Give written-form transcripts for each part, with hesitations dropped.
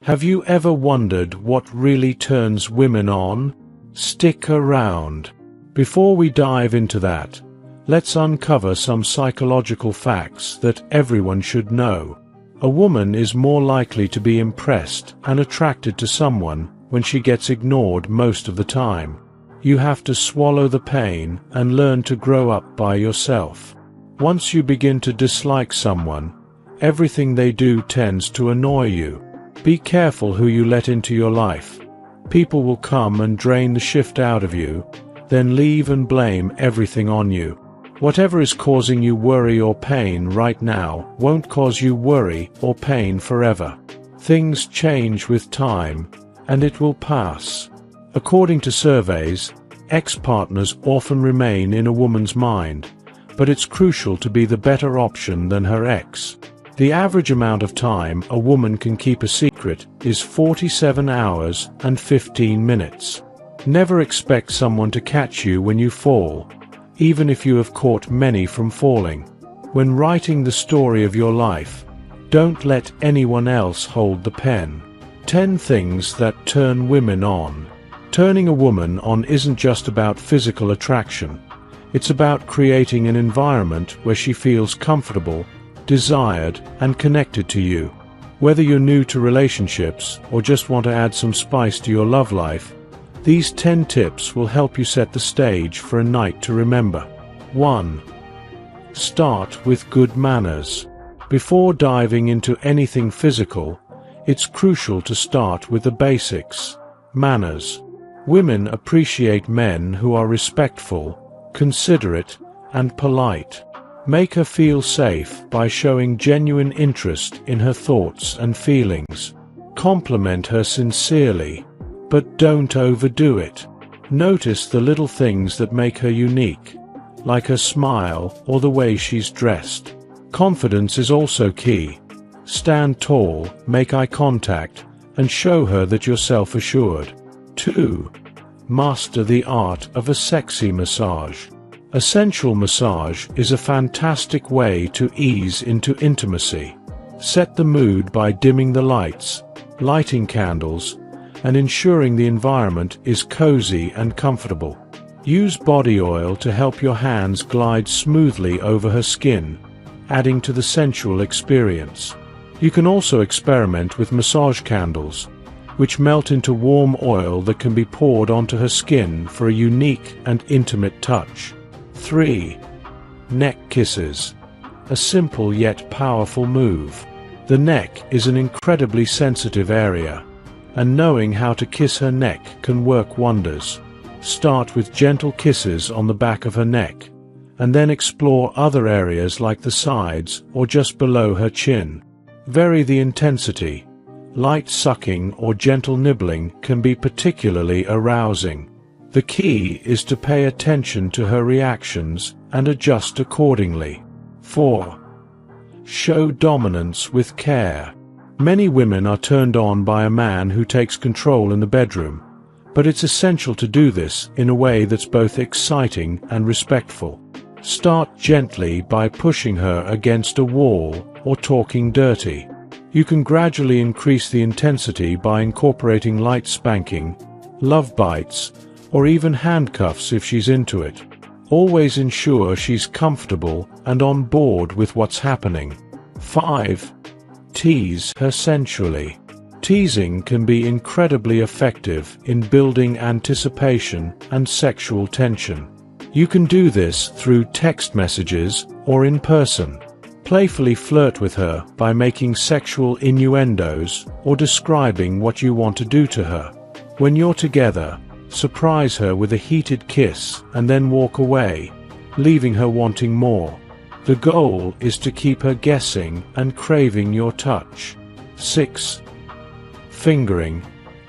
Have you ever wondered what really turns women on? Stick around. Before we dive into that, let's uncover some psychological facts that everyone should know. A woman is more likely to be impressed and attracted to someone when she gets ignored most of the time. You have to swallow the pain and learn to grow up by yourself. Once you begin to dislike someone, everything they do tends to annoy you. Be careful who you let into your life. People will come and drain the shift out of you, then leave and blame everything on you. Whatever is causing you worry or pain right now won't cause you worry or pain forever. Things change with time, and it will pass. According to surveys, ex-partners often remain in a woman's mind, but it's crucial to be the better option than her ex. The average amount of time a woman can keep a secret is 47 hours and 15 minutes. Never expect someone to catch you when you fall, even if you have caught many from falling. When writing the story of your life, don't let anyone else hold the pen. 10 things that turn women on. Turning a woman on isn't just about physical attraction. It's about creating an environment where she feels comfortable, desired, and connected to you. Whether you're new to relationships or just want to add some spice to your love life, these 10 tips will help you set the stage for a night to remember. 1. Start with good manners. Before diving into anything physical, it's crucial to start with the basics. Manners. Women appreciate men who are respectful, considerate, and polite. Make her feel safe by showing genuine interest in her thoughts and feelings. Compliment her sincerely, but don't overdo it. Notice the little things that make her unique, like her smile or the way she's dressed. Confidence is also key. Stand tall, make eye contact, and show her that you're self-assured. 2. Master the art of a sexy massage. A sensual massage is a fantastic way to ease into intimacy. Set the mood by dimming the lights, lighting candles, and ensuring the environment is cozy and comfortable. Use body oil to help your hands glide smoothly over her skin, adding to the sensual experience. You can also experiment with massage candles, which melt into warm oil that can be poured onto her skin for a unique and intimate touch. 3. Neck kisses. A simple yet powerful move. The neck is an incredibly sensitive area, and knowing how to kiss her neck can work wonders. Start with gentle kisses on the back of her neck, and then explore other areas like the sides or just below her chin. Vary the intensity. Light sucking or gentle nibbling can be particularly arousing. The key is to pay attention to her reactions and adjust accordingly. 4. Show dominance with care. Many women are turned on by a man who takes control in the bedroom, but it's essential to do this in a way that's both exciting and respectful. Start gently by pushing her against a wall or talking dirty. You can gradually increase the intensity by incorporating light spanking, love bites, or even handcuffs if she's into it. Always ensure she's comfortable and on board with what's happening. 5. Tease her sensually. Teasing can be incredibly effective in building anticipation and sexual tension. You can do this through text messages or in person. Playfully flirt with her by making sexual innuendos or describing what you want to do to her. When you're together, surprise her with a heated kiss and then walk away, leaving her wanting more. The goal is to keep her guessing and craving your touch. 6. Fingering.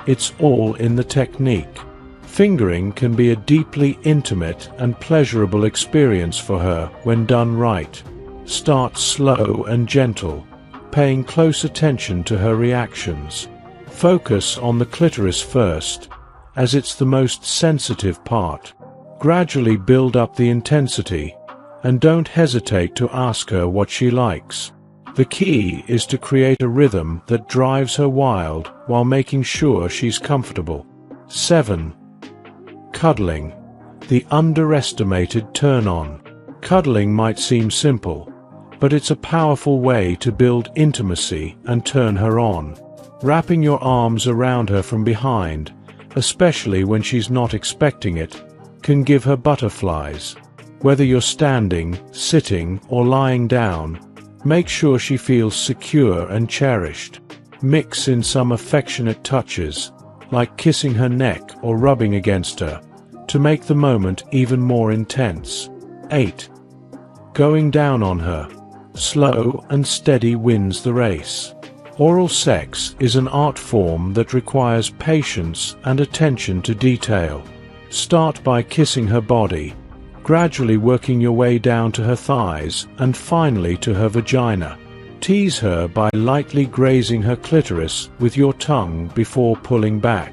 It's all in the technique. Fingering can be a deeply intimate and pleasurable experience for her when done right. Start slow and gentle, paying close attention to her reactions. Focus on the clitoris first, as it's the most sensitive part. Gradually build up the intensity, and don't hesitate to ask her what she likes. The key is to create a rhythm that drives her wild while making sure she's comfortable. 7. Cuddling. The underestimated turn-on. Cuddling might seem simple, but it's a powerful way to build intimacy and turn her on. Wrapping your arms around her from behind, especially when she's not expecting it, can give her butterflies. Whether you're standing, sitting, or lying down, make sure she feels secure and cherished. Mix in some affectionate touches, like kissing her neck or rubbing against her, to make the moment even more intense. 8. Going down on her. Slow and steady wins the race. Oral sex is an art form that requires patience and attention to detail. Start by kissing her body, gradually working your way down to her thighs and finally to her vagina. Tease her by lightly grazing her clitoris with your tongue before pulling back.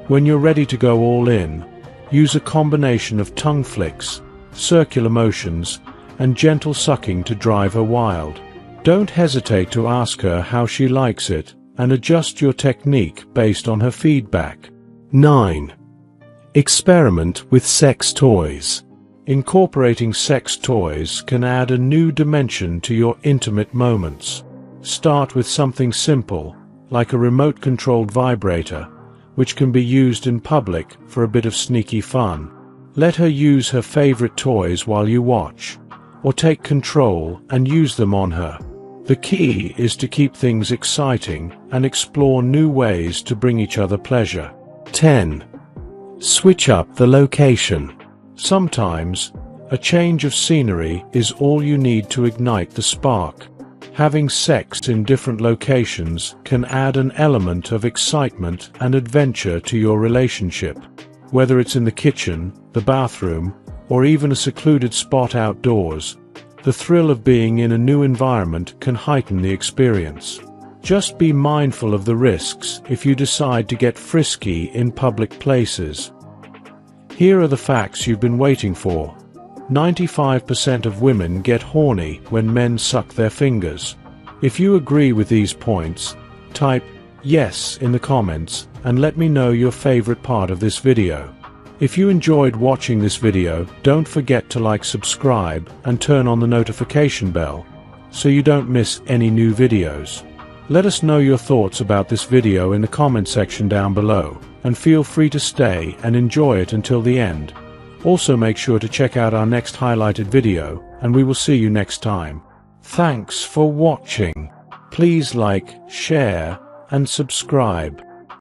When you're ready to go all in, use a combination of tongue flicks, circular motions, and gentle sucking to drive her wild. Don't hesitate to ask her how she likes it, and adjust your technique based on her feedback. 9. Experiment with sex toys. Incorporating sex toys can add a new dimension to your intimate moments. Start with something simple, like a remote-controlled vibrator, which can be used in public for a bit of sneaky fun. Let her use her favorite toys while you watch, or take control and use them on her. The key is to keep things exciting and explore new ways to bring each other pleasure. 10. Switch up the location. Sometimes, a change of scenery is all you need to ignite the spark. Having sex in different locations can add an element of excitement and adventure to your relationship. Whether it's in the kitchen, the bathroom, or even a secluded spot outdoors, the thrill of being in a new environment can heighten the experience. Just be mindful of the risks if you decide to get frisky in public places. Here are the facts you've been waiting for. 95% of women get horny when men suck their fingers. If you agree with these points, type yes in the comments and let me know your favorite part of this video. If you enjoyed watching this video, don't forget to like, subscribe, and turn on the notification bell so you don't miss any new videos. Let us know your thoughts about this video in the comment section down below, and feel free to stay and enjoy it until the end. Also make sure to check out our next highlighted video, and we will see you next time. Thanks for watching. Please like, share, and subscribe.